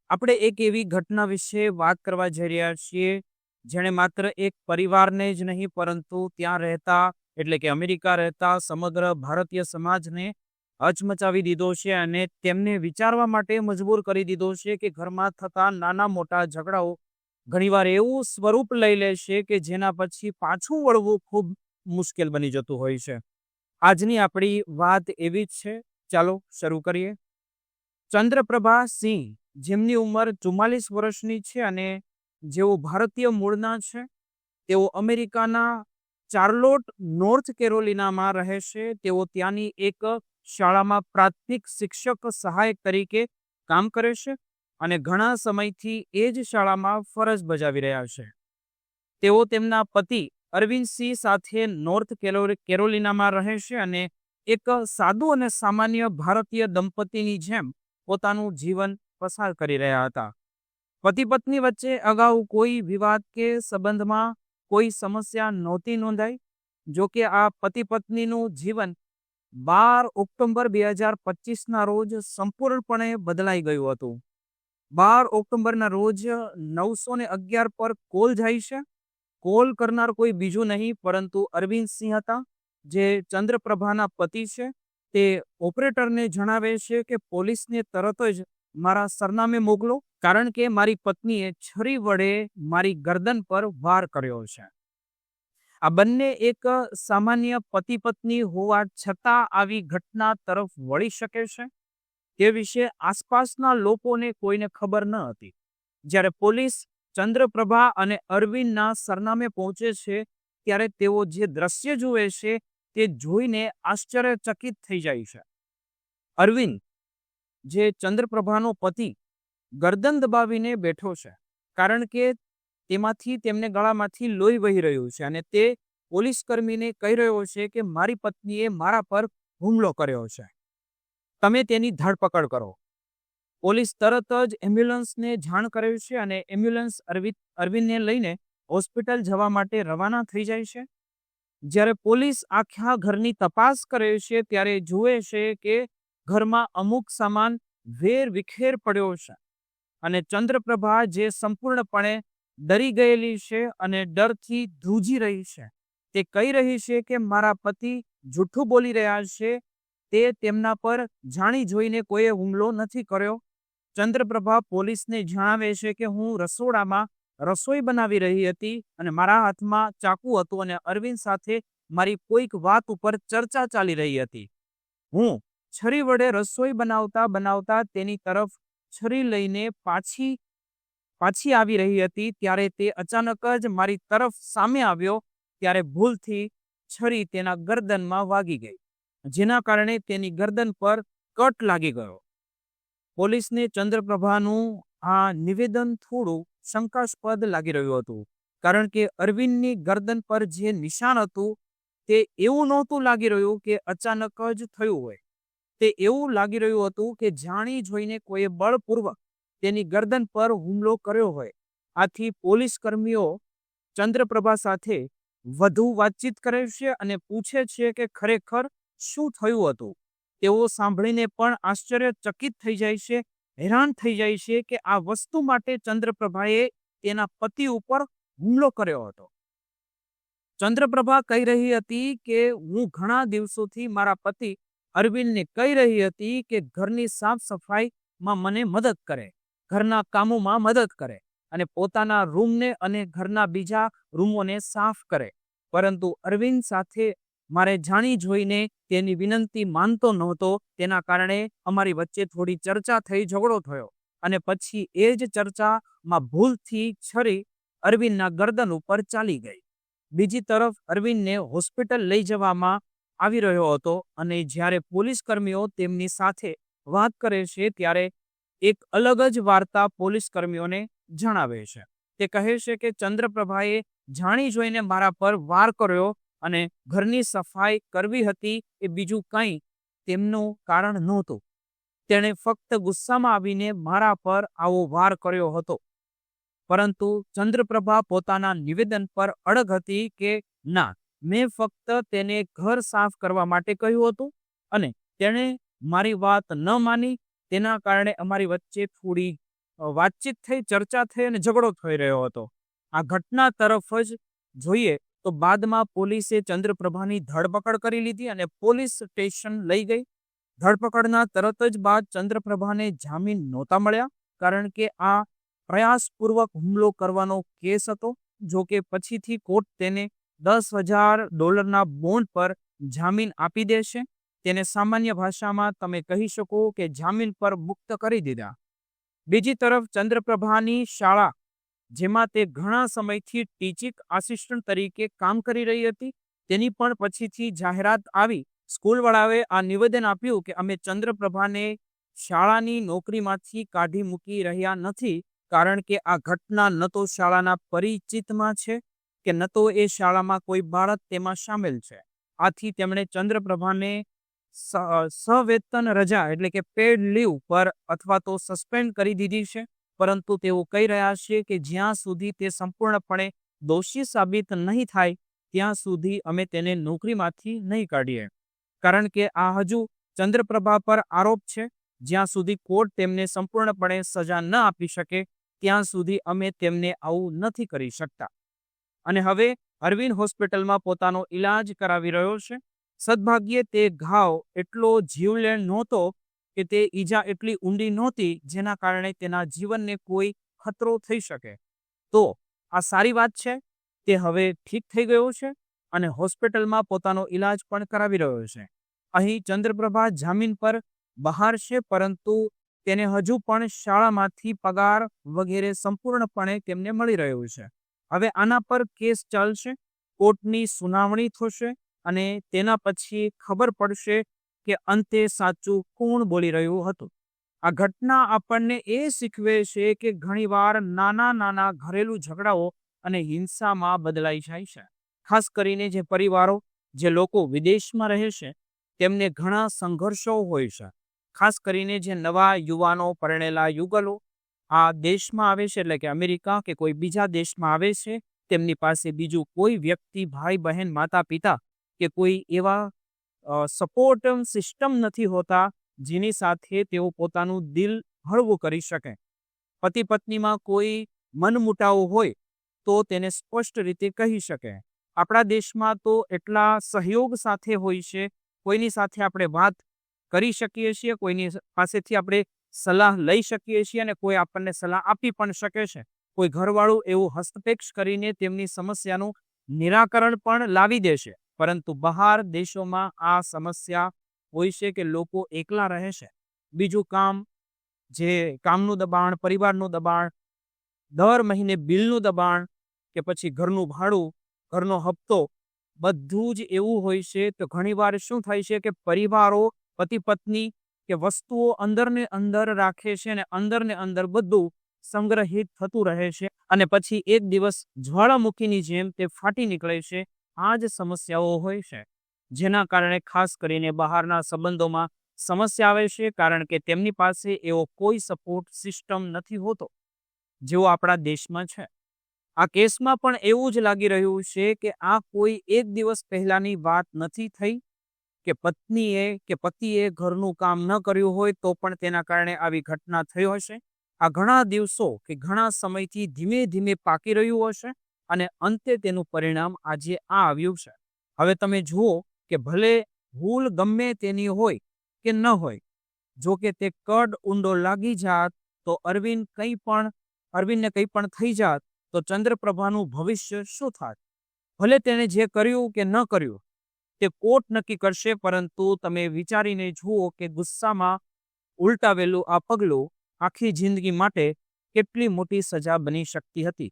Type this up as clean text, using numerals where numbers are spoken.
આપણે એક એવી ઘટના વિશે વાત કરવા જઈ રહ્યા છીએ જેણે માત્ર એક પરિવારને જ નહીં પરંતુ ત્યાં રહેતા એટલે કે અમેરિકા રહેતા સમગ્ર ભારતીય સમાજને હચમચાવી દીધો છે અને તેમને વિચારવા માટે મજબૂર કરી દીધો છે કે ઘરમાં થતા નાના મોટા ઝઘડાઓ ઘણીવાર એવું સ્વરૂપ લઈ લે છે કે જેના પછી પાછું વળવું ખૂબ મુશ્કેલ બની જતું હોય છે. આજની આપણી વાત એવી જ છે. ચાલો શરૂ કરીએ. ચંદ્રપ્રભા સિંહ, જેમની ઉંમર 44 વર્ષની છે અને જેઓ ભારતીય મૂળના છે, તેઓ અમેરિકાના ચાર્લોટ, નોર્થ કેરોલિનામાં રહે છે. તેઓ ત્યાંની એક શાળામાં પ્રાથમિક શિક્ષક સહાયક તરીકે કામ કરે છે અને ઘણા સમયથી એ જ શાળામાં ફરજ બજાવી રહ્યા છે. તેઓ તેમના પતિ અરવિંદસિંહ સાથે નોર્થ કેરોલિનામાં રહે છે અને એક સાદું અને સામાન્ય ભારતીય દંપતીની જેમ પોતાનું જીવન પસાર કરી રહ્યા હતા. પતિ પત્ની વચ્ચે અગાઉ કોઈ વિવાદ કે સંબંધમાં કોઈ સમસ્યા નહોતી નોંધાઈ. જો કે આ પતિ પત્નીનું જીવન 12 ઓક્ટોબર 2025ના રોજ સંપૂર્ણપણે બદલાઈ ગયું હતું. 12 ઓક્ટોબરના રોજ 911 પર કોલ જાય છે. કોલ કરનાર કોઈ બીજું નહીં પરંતુ અરવિંદસિંહ હતા, જે ચંદ્રપ્રભાના પતિ છે. તે ઓપરેટરને જણાવે છે કે પોલીસને તરત જ મારા સરનામે મોકલો, કારણ કે મારી પત્નીએ છરી વડે મારી ગરદન પર વાર કર્યો છે. આ બંને એક સામાન્ય પતિ પત્ની હોવા છતાં આવી ઘટના તરફ વળી શકે છે તે વિશે આસપાસના લોકોને કોઈને ખબર ન હતી. જ્યારે પોલીસ ચંદ્રપ્રભા અને અરવિંદના સરનામે પહોંચે છે ત્યારે તેઓ જે દ્રશ્ય જુએ છે તે જોઈને આશ્ચર્યચકિત થઈ જાય છે. અરવિંદ, જે ચંદ્રપ્રભાનો પતિ, ગરદન દબાવીને બેઠો છે કારણ કે તેમાંથી તેમને ગળામાંથી લોહી વહી રહ્યું છે અને તે પોલીસ કર્મીને કહી રહ્યો છે કે મારી પત્નીએ મારા પર હુમલો કર્યો છે, તમે તેની ધરપકડ કરો. પોલીસ તરત જ એમ્બ્યુલન્સને જાણ કરે છે અને એમ્બ્યુલન્સ અરવિંદને લઈને હોસ્પિટલ જવા માટે રવાના થઈ જાય છે. જ્યારે પોલીસ આખા ઘરની તપાસ કરે છે ત્યારે જુએ છે કે ઘરમાં અમુક સામાન વેર વિખેર પડ્યો છે અને ચંદ્રપ્રભા, જે સંપૂર્ણપણે ડરી ગયેલી છે અને ડરથી ધ્રુજી રહી છે, તે કહી રહી છે કે મારા પતિ જૂઠું બોલી રહ્યા છે, તે તેમના પર જાણી જોઈને કોઈએ હુમલો નથી કર્યો. ચંદ્રપ્રભા પોલીસને જણાવે છે કે હું રસોડામાં રસોઈ બનાવી રહી હતી અને મારા હાથમાં ચાકુ હતું અને અરવિંદ સાથે મારી કોઈક વાત ઉપર ચર્ચા ચાલી રહી હતી. હું છરી વડે રસોઈ બનાવતા બનાવતા તેની તરફ છરી લઈને પાછી આવી રહી હતી ત્યારે તે અચાનક જ મારી તરફ સામે આવ્યો. ત્યારે ભૂલથી છરી તેના ગરદનમાં વાગી ગઈ, જેના કારણે તેની ગરદન પર કટ લાગી ગયો. પોલીસને ચંદ્રપ્રભાનું આ નિવેદન થોડું શંકાસ્પદ લાગી રહ્યું હતું, કારણ કે અરવિંદની ગરદન પર જે નિશાન હતું તે એવું નહોતું લાગી રહ્યું કે અચાનક જ થયું હોય. તે એવું લાગી રહ્યું હતું કે જાણી જોઈને કોઈએ બળપૂર્વક તેની ગરદન પર હુમલો કર્યો હોય. આથી પોલીસ કર્મીઓ ચંદ્રપ્રભા સાથે વધુ વાતચીત કરે છે અને પૂછે છે કે ખરેખર શું થયું હતું. તેઓ સાંભળીને પણ આશ્ચર્યચકિત થઈ જાય છે, હેરાન થઈ જાય છે કે આ વસ્તુ માટે ચંદ્રપ્રભાએ તેના પતિ ઉપર હુમલો કર્યો હતો. ચંદ્રપ્રભા કહી રહી હતી કે હું ઘણા દિવસોથી મારા પતિ અરવિંદને કહી રહી હતી કે ઘરની સાફ સફાઈમાં મને મદદ કરે, ઘરના કામોમાં મદદ કરે અને પોતાના રૂમને અને ઘરના બીજા રૂમોને સાફ કરે, પરંતુ અરવિંદ સાથે મારે જાણી જોઈને તેની વિનંતી માનતો નહોતો. તેના કારણે અમારી વચ્ચે થોડી ચર્ચા થઈ, ઝઘડો થયો અને પછી એ જ ચર્ચામાં ભૂલથી છરી અરવિંદના ગરદન ઉપર ચાલી ગઈ. બીજી તરફ અરવિંદને હોસ્પિટલ લઈ જવામાં આવી રહ્યો હતો અને જ્યારે પોલીસ કર્મીઓ તેમની સાથે વાત કરે છે ત્યારે એક અલગ જ વાર્તા પોલીસ કર્મીઓને જણાવે છે. તે કહે છે કે ચંદ્રપ્રભાએ જાણી જોઈને મારા પર વાર કર્યો અને ઘરની સફાઈ કરવી હતી એ બીજું કંઈ તેમનું કારણ નહોતું. તેણે ફક્ત ગુસ્સામાં આવીને મારા પર આવો વાર કર્યો હતો. પરંતુ ચંદ્રપ્રભા પોતાના નિવેદન પર અડગ હતી કે ના, મેં ફક્ત તેને ઘર સાફ કરવા માટે કહ્યું હતું અને તેણે મારી વાત ન માની. તેના કારણે અમારી વચ્ચે થોડી વાતચીત થઈ, ચર્ચા થઈ અને ઝઘડો થઈ રહ્યો હતો. આ ઘટના તરફ જ જોઈએ તો બાદમાં પોલીસે ચંદ્રપ્રભાની ધરપકડ કરી લીધી અને પોલીસ સ્ટેશન લઈ ગઈ. ધરપકડના તરત જ બાદ ચંદ્રપ્રભાને જામીન નહોતા મળ્યા, કારણ કે આ પ્રયાસપૂર્વક હુમલો કરવાનો કેસ હતો. જો કે પછીથી કોર્ટ તેને $10,000 બોન્ડ પર જામીન આપી દેશે. તેને સામાન્ય ભાષામાં તમે કહી શકો કે જામીન પર મુક્ત કરી દીધા. બીજી તરફ ચંદ્રપ્રભાની શાળા, જેમાં તે ઘણા સમયથી ટીચિંગ આસિસ્ટન્ટ તરીકે કામ કરી રહી હતી, તેની પણ પછીથી જાહેરાત આવી. સ્કૂલવાળાએ આ નિવેદન આપ્યું કે અમે ચંદ્રપ્રભાને શાળાની નોકરીમાંથી કાઢી મૂકી રહ્યા નથી, કારણ કે આ ઘટના ન તો શાળાના પરિચિતમાં છે કે ન તો એ શાળામાં કોઈ બાળક તેમાં સામેલ છે. આથી તેમણે ચંદ્રપ્રભાને સવેતન રજા એટલે કે પેડ લીવ પર અથવા તો સસ્પેન્ડ કરી દીધી છે. પરંતુ તેઓ કહી રહ્યા છે કે જ્યાં સુધી તે સંપૂર્ણપણે દોષી સાબિત નહીં થાય ત્યાં સુધી અમે તેને નોકરીમાંથી નહીં કાઢીએ, કારણ કે આ હજુ ચંદ્રપ્રભા પર આરોપ છે. જ્યાં સુધી કોર્ટ તેમને સંપૂર્ણપણે સજા ન આપી શકે ત્યાં સુધી અમે તેમને આવું નથી કરી શકતા. અને હવે અરવિંદ હોસ્પિટલમાં પોતાનો ઈલાજ કરાવી રહ્યો છે. સદભાગ્યે તે ઘાવ એટલો જીવલેણ નહોતો કે તે ઈજા એટલી ઊંડી નહોતી જેના કારણે તેના જીવનને કોઈ ખતરો થઈ શકે. તો આ સારી વાત છે. તે હવે ઠીક થઈ ગયો છે અને હોસ્પિટલમાં પોતાનો ઈલાજ પણ કરાવી રહ્યો છે. અહીં ચંદ્રપ્રભા જામીન પર બહાર છે, પરંતુ તેને હજુ પણ શાળામાંથી પગાર વગેરે સંપૂર્ણપણે તેમને મળી રહ્યું છે. હવે આના પર કેસ ચાલશે, કોર્ટની સુનાવણી થશે અને તેના પછી ખબર પડશે કે અંતે સાચું કોણ બોલી રહ્યું હતું. આ ઘટના આપણને એ શીખવે છે કે ઘણીવાર નાના નાના ઘરેલું ઝઘડાઓ અને હિંસામાં બદલાઈ જાય છે. ખાસ કરીને જે પરિવારો, જે લોકો વિદેશમાં રહે છે, તેમને ઘણા સંઘર્ષો હોય છે. ખાસ કરીને જે નવા યુવાનો, પરણેલા યુગલો આ દેશમાં આવે છે, એટલે કે અમેરિકા કે કોઈ બીજા દેશમાં આવે છે, તેમની પાસે બીજું કોઈ વ્યક્તિ, ભાઈ બહેન, માતા પિતા કે કોઈ એવા સપોર્ટ સિસ્ટમ નથી હોતા જેની સાથે તેઓ પોતાનું દિલ હળવું કરી શકે. પતિ પત્નીમાં કોઈ મનમુટાવ હોય તો તેને સ્પષ્ટ રીતે કહી શકે. આપણા દેશમાં તો એટલા સહયોગ સાથે હોય છે, કોઈની સાથે આપણે વાત કરી શકીએ છીએ, કોઈની પાસેથી આપણે સલાહ લઈ શકીએ છીએ અને કોઈ આપણને સલાહ આપી પણ શકે છે. કોઈ ઘરવાળું એવું હસ્તક્ષેપ કરીને તેમની સમસ્યાનું નિરાકરણ પણ લાવી દેશે. પરંતુ બહાર દેશોમાં આ સમસ્યા હોય છે કે લોકો એકલા રહે છે. બીજું કામ, જે કામનું દબાણ, પરિવારનું દબાણ, દર મહિને બિલનું દબાણ કે પછી ઘરનું ભાડું, ઘરનો હપ્તો, બધું જ એવું હોય છે. તો ઘણીવાર શું થાય છે કે પરિવારો, પતિ પત્ની કે વસ્તુઓ અંદર ને અંદર રાખે છે અને અંદર ને અંદર બધું સંગ્રહિત થતું રહે છે અને પછી એક દિવસ જ્વાળામુખીની જેમ તે ફાટી નીકળે છે. આ જ સમસ્યાઓ હોય છે, જેના કારણે ખાસ કરીને બહારના સંબંધોમાં સમસ્યા આવે છે, કારણ કે તેમની પાસે એવો કોઈ સપોર્ટ સિસ્ટમ નથી હોતો જેવો આપણા દેશમાં છે. આ કેસમાં પણ એવું જ લાગી રહ્યું છે કે આ કોઈ એક દિવસ પહેલાની વાત નથી થઈ કે પત્નીએ કે પતિએ ઘરનું કામ ન કર્યું હોય તો પણ તેના કારણે આવી ઘટના થઈ હશે. આ ઘણા દિવસો કે ઘણા સમયથી ધીમે ધીમે પાકી રહ્યું હશે અને અંતે તેનું પરિણામ આજે આ આવ્યું છે. હવે તમે જુઓ કે ભલે ભૂલ ગમે તેની હોય કે ન હોય, જો કે તે કડ ઊંડો લાગી જાત તો અરવિંદને કંઈ પણ થઈ જાત તો ચંદ્રપ્રભાનું ભવિષ્ય શું થાત? ભલે તેને જે કર્યું કે ન કર્યું તે કોર્ટ નક્કી કરશે, પરંતુ તમે વિચારીને જુઓ કે ગુસ્સામાં ઉલટાવેલું આ પગલું આખી જિંદગી માટે કેટલી મોટી સજા બની શકતી હતી.